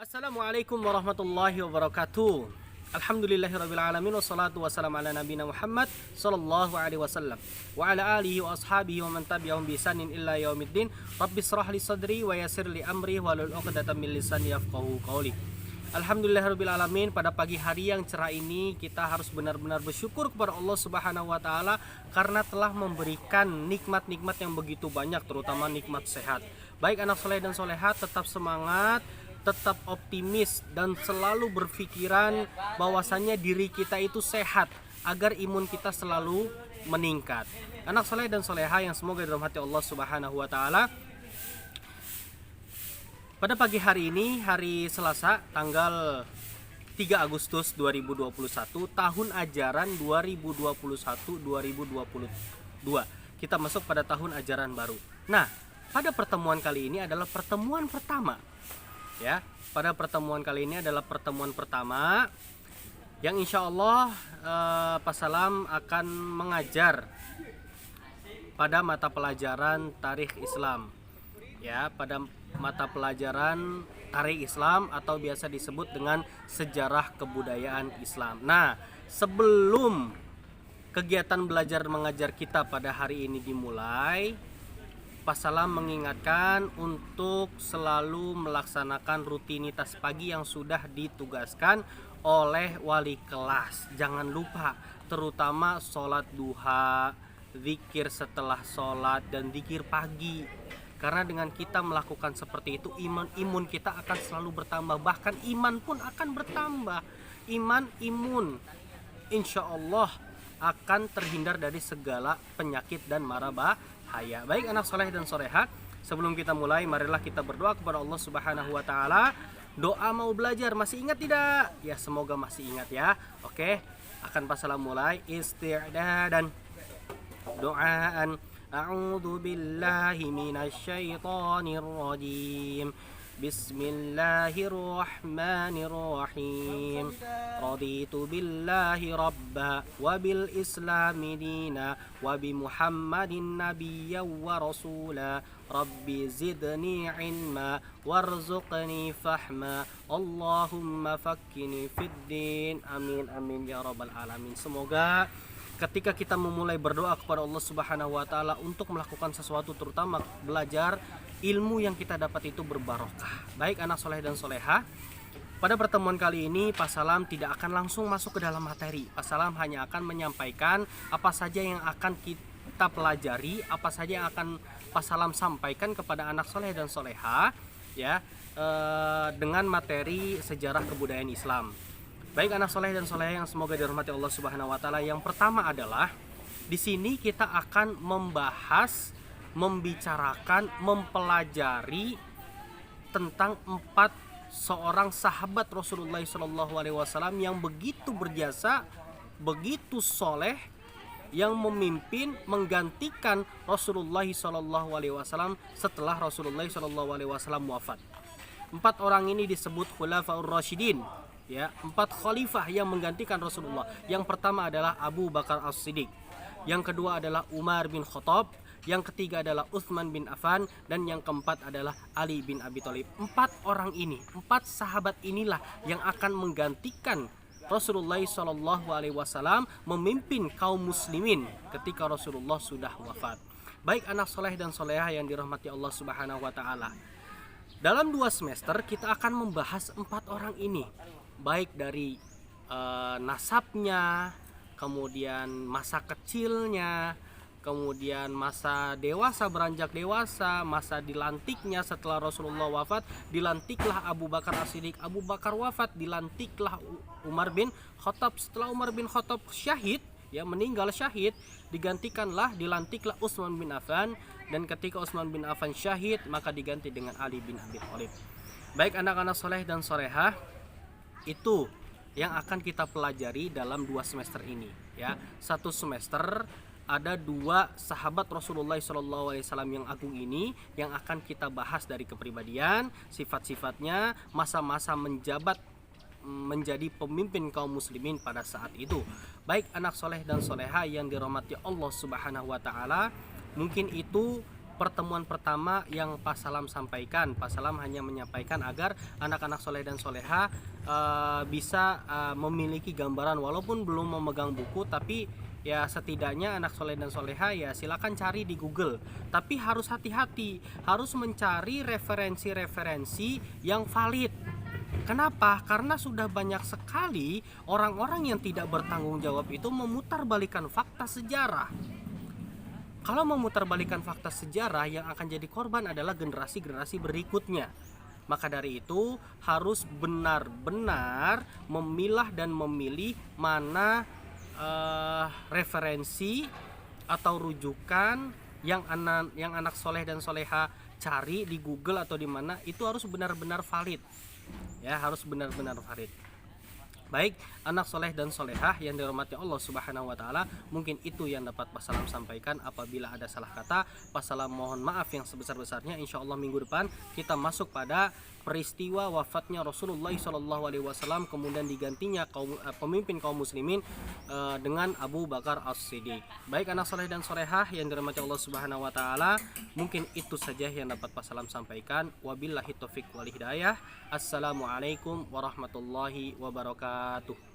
Assalamualaikum warahmatullahi wabarakatuh. Alhamdulillahirrabbilalamin. Wassalatu wassalamu ala nabina Muhammad sallallahu alaihi wasallam wa ala alihi wa ashabihi wa man tabi'ahum bi ihsanin illa yaumiddin. Rabbis shrah li sadri wa yassir li amri wahlul 'uqdatam min lisani yafqahu qawli. Alhamdulillahirrabbilalamin. Pada pagi hari yang cerah ini kita harus benar-benar bersyukur kepada Allah Subhanahu wa taala karena telah memberikan nikmat-nikmat yang begitu banyak, terutama nikmat sehat. Baik anak soleh dan solehat, tetap semangat, tetap optimis, dan selalu berpikiran bahwasannya diri kita itu sehat agar imun kita selalu meningkat. Anak soleh dan soleha yang semoga dirahmati Allah Subhanahu wa taala, pada pagi hari ini, hari Selasa, tanggal 3 Agustus 2021, tahun ajaran 2021-2022. Kita masuk pada tahun ajaran baru. Nah, pada pertemuan kali ini adalah pertemuan pertama. Ya, pada pertemuan kali ini adalah pertemuan pertama yang insya Allah Pak Salam akan mengajar pada mata pelajaran Tarikh Islam. Ya, pada mata pelajaran Tarikh Islam atau biasa disebut dengan Sejarah Kebudayaan Islam. Nah, sebelum kegiatan belajar mengajar kita pada hari ini dimulai, Pak Salam mengingatkan untuk selalu melaksanakan rutinitas pagi yang sudah ditugaskan oleh wali kelas. Jangan lupa, terutama sholat duha, zikir setelah sholat, dan zikir pagi. Karena dengan kita melakukan seperti itu, imun kita akan selalu bertambah. Bahkan iman pun akan bertambah. Imun, insya Allah akan terhindar dari segala penyakit dan mara bahaya. Baik anak soleh dan soleha, sebelum kita mulai, marilah kita berdoa kepada Allah Subhanahu wa taala. Doa mau belajar, masih ingat tidak? Ya, semoga masih ingat ya. Oke, akan Pak Salam mulai. Isti'dadan doaan. A'udzu billahi minasyaitonir rajim. Bismillahirrahmanirrahim. Raditu billahi rabba wa bil islami dina wa bi Muhammadin nabiyya wa rasula. Rabbi zidni ilma warzuqni fahma. Allahumma fakkini fid din. Amin amin ya rabbal alamin. Semoga ketika kita memulai berdoa kepada Allah Subhanahu wa taala untuk melakukan sesuatu, terutama belajar, ilmu yang kita dapat itu berbarokah. Baik anak soleh dan soleha, pada pertemuan kali ini Pak Salam tidak akan langsung masuk ke dalam materi. Pak Salam hanya akan menyampaikan apa saja yang akan kita pelajari, apa saja yang akan Pak Salam sampaikan kepada anak soleh dan soleha, ya, dengan materi sejarah kebudayaan Islam. Baik anak soleh dan soleha yang semoga dirahmati Allah Subhanahu wa taala, yang pertama adalah di sini kita akan membahas, membicarakan, mempelajari tentang 4 seorang sahabat Rasulullah SAW yang begitu berjasa, begitu soleh, yang memimpin menggantikan Rasulullah SAW setelah Rasulullah SAW wafat. 4 orang ini disebut Khulafaur Rasyidin. Ya, 4 khalifah yang menggantikan Rasulullah. Yang pertama adalah Abu Bakar As-Siddiq. Yang kedua adalah Umar bin Khattab. Yang ketiga adalah Utsman bin Affan. Dan yang keempat adalah Ali bin Abi Thalib. 4 orang ini, 4 sahabat inilah yang akan menggantikan Rasulullah SAW memimpin kaum muslimin ketika Rasulullah sudah wafat. Baik anak soleh dan soleha yang dirahmati Allah Subhanahu wa taala, dalam 2 semester kita akan membahas 4 orang ini, baik dari nasabnya, kemudian masa kecilnya, kemudian masa dewasa, beranjak dewasa, masa dilantiknya setelah Rasulullah wafat, dilantiklah Abu Bakar As-Siddiq. Abu Bakar wafat, dilantiklah Umar bin Khattab. Setelah Umar bin Khattab syahid, ya, meninggal syahid, dilantiklah Utsman bin Affan. Dan ketika Utsman bin Affan syahid, maka diganti dengan Ali bin Abi Thalib. Baik anak-anak soleh dan soleha, itu yang akan kita pelajari dalam 2 semester ini, ya. 1 semester ada 2 sahabat Rasulullah SAW yang agung ini yang akan kita bahas dari kepribadian, sifat-sifatnya, masa-masa menjabat menjadi pemimpin kaum muslimin pada saat itu. Baik anak soleh dan soleha yang dirahmati Allah Subhanahu wa taala, mungkin itu pertemuan pertama yang Pak Salam sampaikan. Pak Salam hanya menyampaikan agar anak-anak soleh dan soleha bisa memiliki gambaran, walaupun belum memegang buku, tapi ya setidaknya anak soleh dan soleha ya silakan cari di Google. Tapi harus hati-hati, harus mencari referensi-referensi yang valid. Kenapa? Karena sudah banyak sekali orang-orang yang tidak bertanggung jawab itu memutarbalikkan fakta sejarah. Kalau memutarbalikkan fakta sejarah, yang akan jadi korban adalah generasi-generasi berikutnya. Maka dari itu harus benar-benar memilah dan memilih mana referensi atau rujukan yang anak soleh dan soleha cari di Google atau di mana, itu harus benar-benar valid. Ya, harus benar-benar valid. Baik, anak soleh dan solehah yang dirahmati Allah Subhanahu wa Ta'ala, mungkin itu yang dapat Pak Salam sampaikan. Apabila ada salah kata, Pak Salam mohon maaf yang sebesar-besarnya. Insya Allah minggu depan kita masuk pada peristiwa wafatnya Rasulullah SAW, kemudian digantinya pemimpin kaum muslimin dengan Abu Bakar As-Siddiq. Baik anak soleh dan solehah yang dirahmati Allah Subhanahu wa Ta'ala, mungkin itu saja yang dapat Pak Salam sampaikan. Wabillahi taufiq wal hidayah. Assalamualaikum warahmatullahi wabarakatuh.